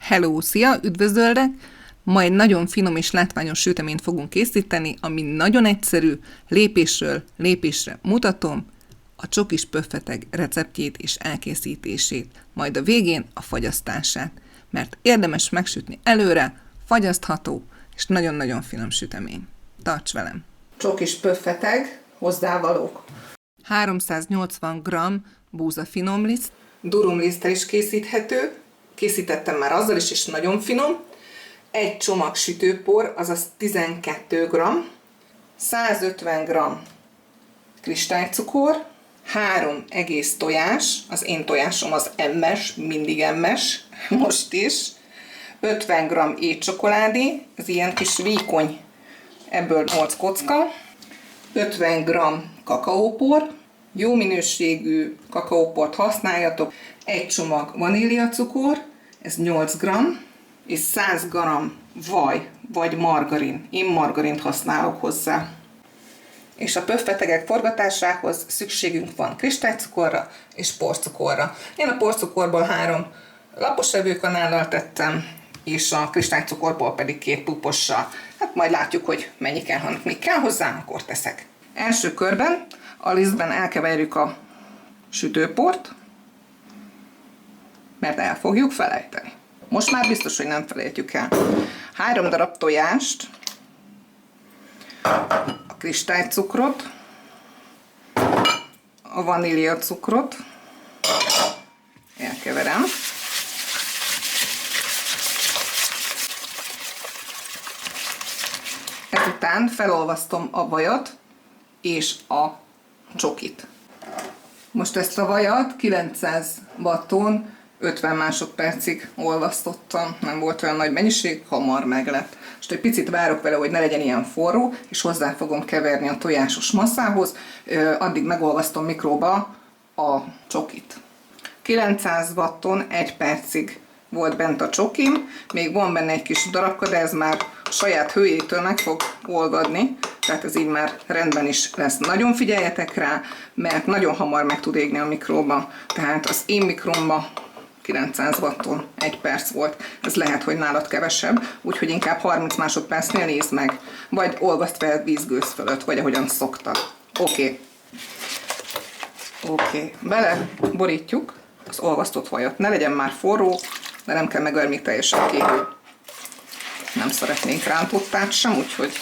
Hello, szia, üdvözöllek! Ma egy nagyon finom és látványos süteményt fogunk készíteni, ami nagyon egyszerű, lépésről lépésre mutatom a csokis pöffeteg receptjét és elkészítését, majd a végén a fagyasztását, mert érdemes megsütni előre, fagyasztható és nagyon-nagyon finom sütemény. Tarts velem! Csokis pöffeteg, hozzávalók: 380 g búzafinomliszt, durumliszttel is készíthető, készítettem már azzal is, és nagyon finom. Egy csomag sütőpor, azaz 12 g, 150 g kristálycukor, 3 egész tojás, az én tojásom az M-es, mindig M-es, most is, 50 g étcsokoládé, ez ilyen kis vékony, ebből 8 kocka, 50 g kakaópor, jó minőségű kakaóport használjatok, egy csomag vaníliacukor, ez 8 g, és 100 g vaj vagy margarin. Én margarint használok hozzá. És a pöffetegek forgatásához szükségünk van kristálycukorra és porcukorra. Én a porcukorból 3 lapos evőkanállal tettem, és a kristálycukorból pedig 2 pupossal. Hát majd látjuk, hogy mennyi kell, ha még kell hozzá, akkor teszek. Első körben a lisztben elkeverjük a sütőport, mert el fogjuk felejteni. Most már biztos, hogy nem felejtjük el. 3 darab tojást, a kristálycukrot, a vaníliacukrot elkeverem. Ezután felolvasztom a vajat és a csokit. Most ezt a vajat 900 watton 50 másodpercig olvasztottam, nem volt olyan nagy mennyiség, hamar meglett. Most egy picit várok vele, hogy ne legyen ilyen forró, és hozzá fogom keverni a tojásos masszához, addig megolvasztom mikróba a csokit. 900 watton 1 percig volt bent a csokim, még van benne egy kis darabka, de ez már a saját hőjétől meg fog olvadni, tehát ez így már rendben is lesz. Nagyon figyeljetek rá, mert nagyon hamar meg tud égni a mikróba, tehát az én mikromba 900 watton 1 perc volt, ez lehet, hogy nálad kevesebb, úgyhogy inkább 30 másodpercnél nézd meg, vagy olvasd fel vízgőz fölött, vagy ahogyan szoktad. Oké. Bele borítjuk az olvasztott vajat. Ne legyen már forró, de nem kell megölni, még teljesen kéhű. Nem szeretnénk rántottát sem, úgyhogy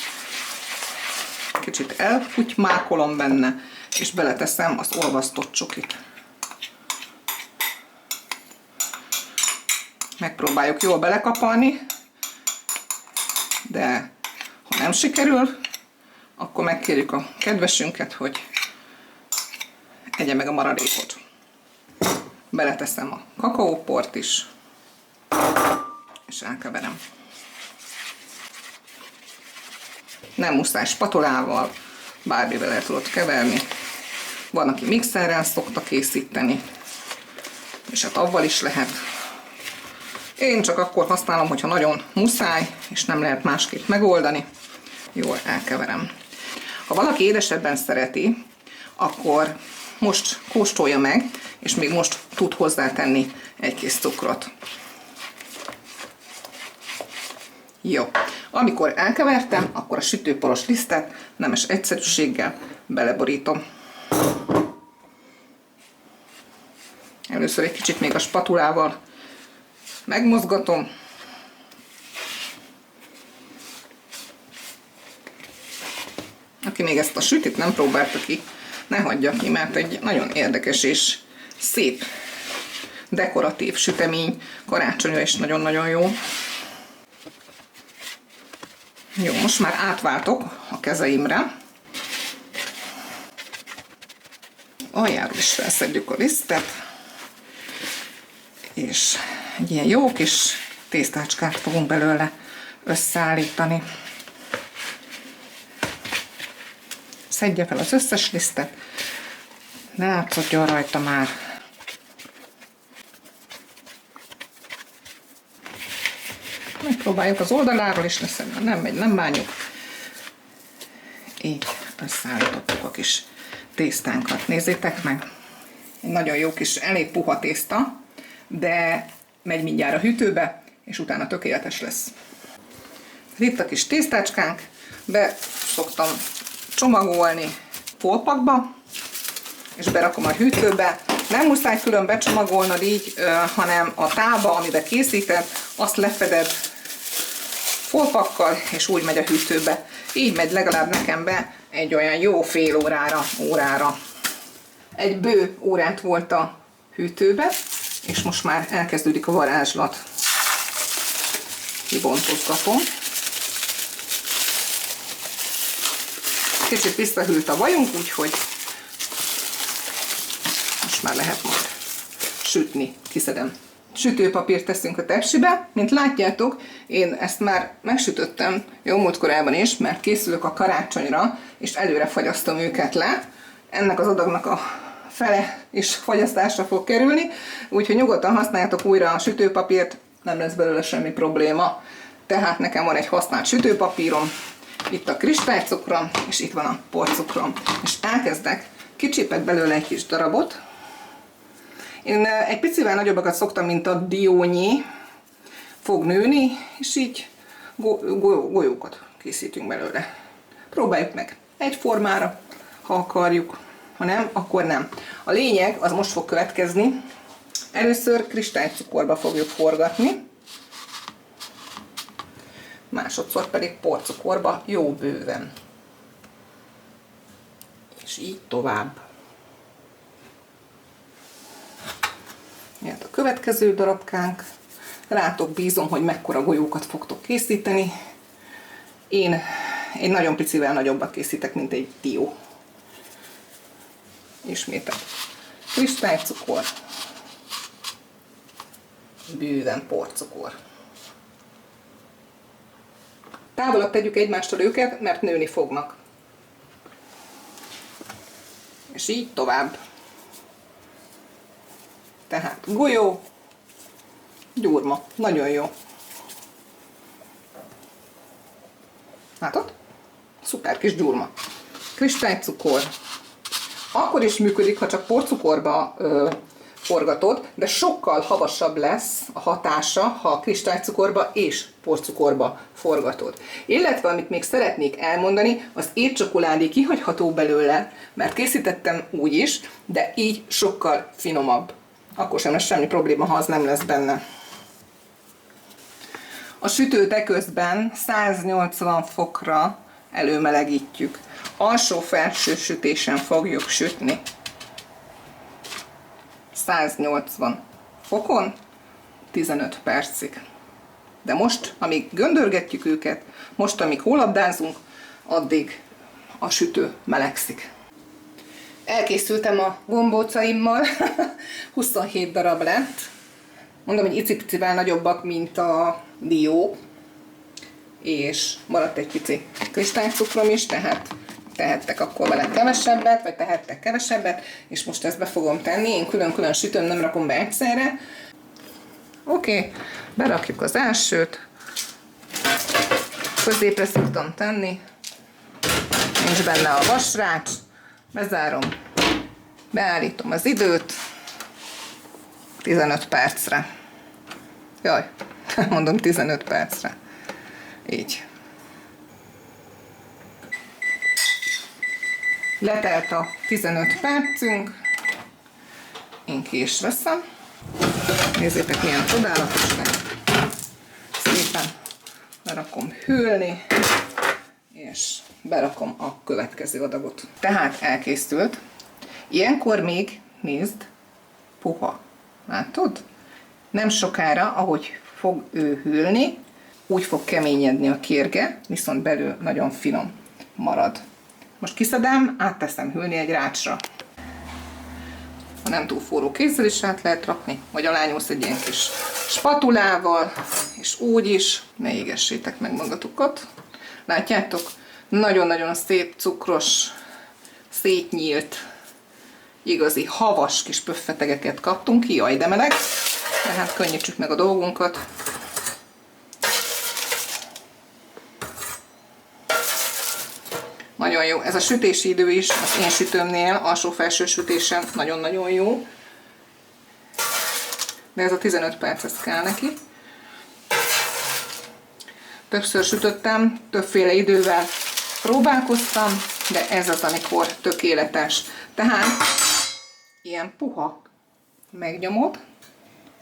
kicsit elfutymákolom benne, és beleteszem az olvasztott csokit. Megpróbáljuk jól belekapalni, de ha nem sikerül, akkor megkérjük a kedvesünket, hogy egye meg a maradékot. Beleteszem a kakaóport is, és elkeverem. Nem muszáj spatulával, bármivel el tudod keverni. Van, aki mixerrel szokta készíteni, és hát avval is lehet. Én csak akkor használom, hogyha nagyon muszáj, és nem lehet másképp megoldani. Jól elkeverem. Ha valaki édesebben szereti, akkor most kóstolja meg, és még most tud hozzátenni egy kis cukrot. Jó. Amikor elkevertem, akkor a sütőporos lisztet nemes egyszerűséggel beleborítom. Először egy kicsit még a spatulával megmozgatom. Aki még ezt a sütit nem próbálta ki, ne hagyja ki, mert egy nagyon érdekes és szép dekoratív sütemény, karácsonyra is nagyon-nagyon jó. Jó, most már átváltok a kezeimre. Aljáról is felszedjük a lisztet, és egy ilyen jó kis tésztácskát fogunk belőle összeállítani. Szedje fel az összes lisztet, ne látszódjon rajta már. Megpróbáljuk az oldaláról is leszedni, nem megy, nem bánjuk. Így összeállítottuk a kis tésztánkat. Nézzétek meg! Egy nagyon jó kis, elég puha tészta, de megy mindjárt a hűtőbe, és utána tökéletes lesz. Itt a kis tésztácskánk, be szoktam csomagolni folpakba, és berakom a hűtőbe. Nem muszáj külön becsomagolnod így, hanem a tálba, amiben készíted, azt lefeded folpakkal, és úgy megy a hűtőbe. Így megy legalább nekem be egy olyan jó fél órára. Egy bő órát volt a hűtőbe, és most már elkezdődik a varázslat. Kibontozgatom. Kicsit visszahűlt a vajunk, úgyhogy most már lehet majd sütni. Kiszedem. Sütőpapírt teszünk a tepsibe. Mint látjátok, én ezt már megsütöttem jó múltkorában is, mert készülök a karácsonyra, és előre fagyasztom őket le. Ennek az adagnak a fele is fagyasztásra fog kerülni, úgyhogy nyugodtan használjátok újra a sütőpapírt, nem lesz belőle semmi probléma. Tehát nekem van egy használt sütőpapírom, itt a kristálycukrom, és itt van a porcukrom. És elkezdek, kicsípek belőle egy kis darabot. Én egy picivel nagyobbakat szoktam, mint a diónyi fog nőni, és így golyókat készítünk belőle. Próbáljuk meg egyformára, ha akarjuk, ha nem, akkor nem. A lényeg az most fog következni. Először kristálycukorba fogjuk forgatni, másodszor pedig porcukorba jó bőven. És így tovább. Ilyet a következő darabkánk. Rátok bízom, hogy mekkora golyókat fogtok készíteni. Én nagyon picivel nagyobbat készítek, mint egy dió. Ismétel. Kristálycukor. Bőven porcukor. Távolabb tegyük egymástól őket, mert nőni fognak. És így tovább. Tehát golyó, gyurma. Nagyon jó. Látod? Szuper kis gyurma. Kristálycukor. Akkor is működik, ha csak porcukorba forgatod, de sokkal havasabb lesz a hatása, ha a kristálycukorba és porcukorba forgatod. Illetve, amit még szeretnék elmondani, az étcsokoládé kihagyható belőle, mert készítettem úgy is, de így sokkal finomabb. Akkor sem lesz semmi probléma, ha az nem lesz benne. A sütőt eközben 180 fokra előmelegítjük. Alsó-felső sütésen fogjuk sütni. 180 fokon 15 percig. De most, amíg göndörgetjük őket, most, amíg hólabdázunk, addig a sütő melegszik. Elkészültem a gombócaimmal, 27 darab lett. Mondom, hogy icipicivel nagyobbak, mint a dió, és maradt egy pici kristálycukrom is, tehát tehettek akkor vele kevesebbet, vagy tehettek kevesebbet, és most ezt be fogom tenni. Én külön-külön sütöm, nem rakom be egyszerre. Oké, berakjuk az elsőt, középre szoktam tenni, nincs benne a vasrács, bezárom, beállítom az időt, 15 percre. Jaj, mondom 15 percre. Így. Letelt a 15 percünk, én ki is veszem. Nézzétek, milyen csodálatos lett. Szépen lerakom hűlni, és berakom a következő adagot. Tehát elkészült. Ilyenkor még, nézd, puha. Látod? Nem sokára, ahogy fog ő hűlni, úgy fog keményedni a kérge, viszont belül nagyon finom marad. Most kiszedem, átteszem hűlni egy rácsra. Ha nem túl forró kézzel is át lehet rakni, vagy alányulsz egy ilyen kis spatulával, és úgy is, ne égessétek meg magatokat. Látjátok? Nagyon-nagyon szép, cukros, szétnyílt, igazi havas kis pöffetegeket kaptunk ki, jaj de meleg, tehát könnyítsük meg a dolgunkat. Nagyon jó. Ez a sütési idő is az én sütőmnél, alsó-felső sütésen nagyon-nagyon jó. De ez a 15 perc, ez kell neki. többször sütöttem, többféle idővel próbálkoztam, de ez az, amikor tökéletes. Tehát ilyen puha, megnyomod,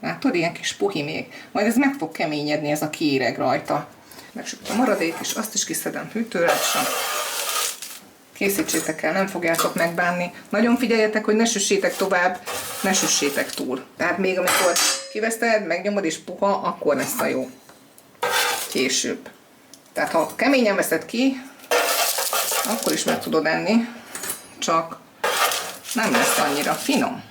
látod, ilyen kis puhi még. Majd ez meg fog keményedni, ez a kiéreg rajta. Megsüt a maradék, és azt is kiszedem hűtőre, készítsétek el, nem fogjátok megbánni. Nagyon figyeljetek, hogy ne süssétek tovább, ne süssétek túl. Tehát még amikor kiveszed, megnyomod és puha, akkor lesz a jó. Később. Tehát ha keményen veszed ki, akkor is meg tudod enni, csak nem lesz annyira finom.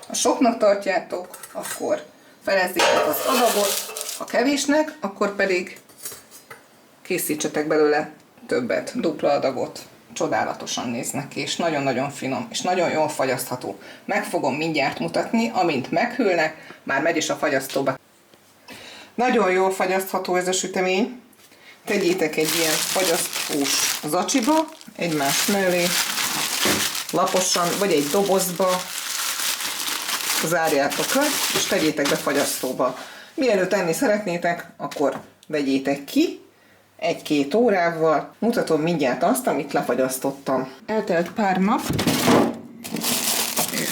Ha soknak tartjátok, akkor felezzétek az adagot, ha kevésnek, akkor pedig készítsetek belőle többet, dupla adagot. Csodálatosan néznek ki, és nagyon-nagyon finom, és nagyon jól fagyasztható. Meg fogom mindjárt mutatni, amint meghűlnek, már megy is a fagyasztóba. Nagyon jól fagyasztható ez a sütemény. Tegyétek egy ilyen fagyasztós zacsiba, egymás mellé, laposan, vagy egy dobozba, zárjátok le, és tegyétek be fagyasztóba. Mielőtt enni szeretnétek, akkor vegyétek ki, 1-2 órával. Mutatom mindjárt azt, amit lefagyasztottam. Eltelt pár nap, és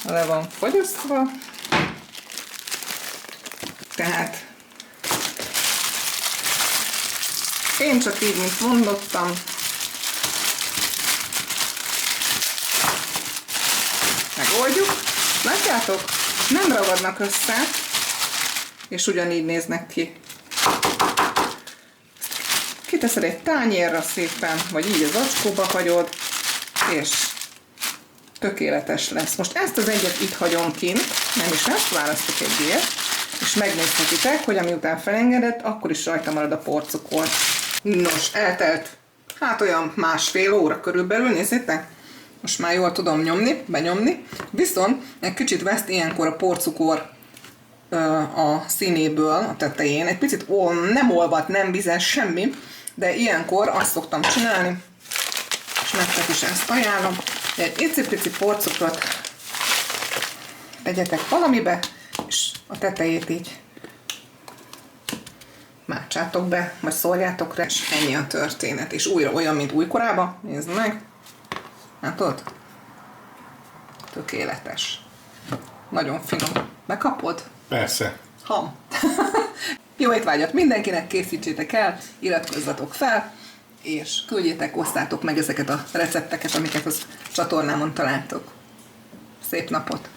le van fagyasztva. Tehát én csak így, mint mondottam, megoldjuk. Látjátok? Nem ragadnak össze, és ugyanígy néznek ki. Kiteszed egy tányérra szépen, vagy így az zacskóba hagyod, és tökéletes lesz. Most ezt az egyet itt hagyom kint, nem is ezt, választok egy ilyet, és megnézhetitek, hogy amiután felengedett, akkor is rajta marad a porcukor. Nos, eltelt hát olyan 1,5 óra körülbelül, nézzétek, most már jól tudom benyomni, viszont egy kicsit veszt ilyenkor a porcukor a színéből, a tetején, egy picit nem olvad, nem vizes, semmi, de ilyenkor azt szoktam csinálni, és nektek is ezt ajánlom, egy icipici porcukrot tegyetek valamibe, és a tetejét így mácsátok be, vagy szórjátok rá, és ennyi a történet. És újra olyan, mint újkorában, nézd meg, látod? Tökéletes. Nagyon finom. Megkapod? Persze. Ham. Jó étvágyat mindenkinek, készítsétek el, iratkozzatok fel, és küldjétek, osszátok meg ezeket a recepteket, amiket a csatornámon találtok. Szép napot!